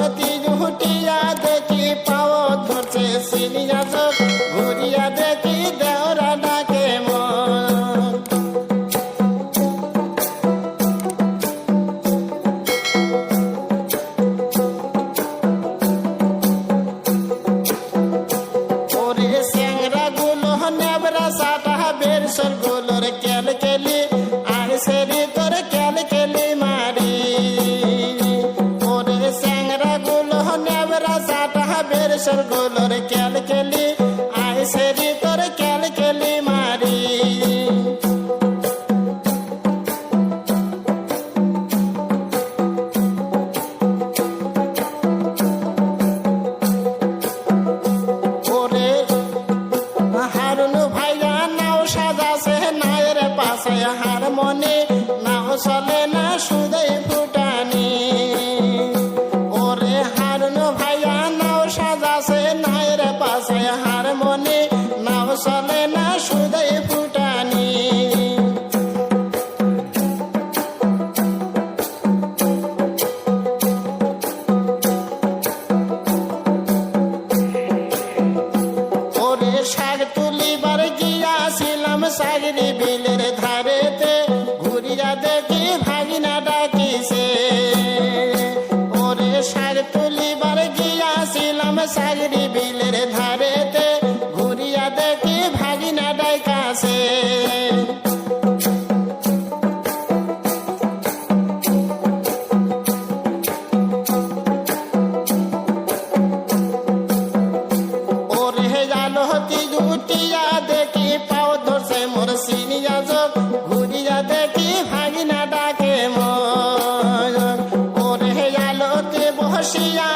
আলোতি উঠিয়া দেখি পাও ধরছে সিনিয়া চোখ ঘুরিয়া দেখি দেওরা ডাকে মন ওরে স্যাংরা গুলো নেবরা সাটা বেরসর গুলোর কেলকেলি আর সেরি তোর কেলকেলি মারি ওরে স্যাংরা গুলো নেবরা সাটা বেরসর গুলোর কেলকেলি আর সেরি তোর কেলকেলি মারি ওরে হারুন ভাইয়া নাও সাজাছে নায়ের পাশে হার মনে নাও চলে না সুদে ফুটানি ওরে হারুন ভাইয়া নাও সাজাছে নায়ের পাশে হার মনে নাও চলে না সুদে ফুটানি ওরে শাক তুলিবার গিয়াছিলাম সাগরি বিলের ধারেতে ঘুরিয়া দেখি ভাগিনা ডাকিছে ওরে শাক তুলিবার গিয়াছিলাম সাগরি বিলের ধারেতে ঘুরিয়া দেখি ভাগিনা ডাকাছে ওরে আলোতি উঠিয়া দেখি পাও ধরছে মোর সিনিয়া চোখ ঘুরিয়া দেখি ভাগিনা ডাকে মন ওরে আলোতে বসিয়া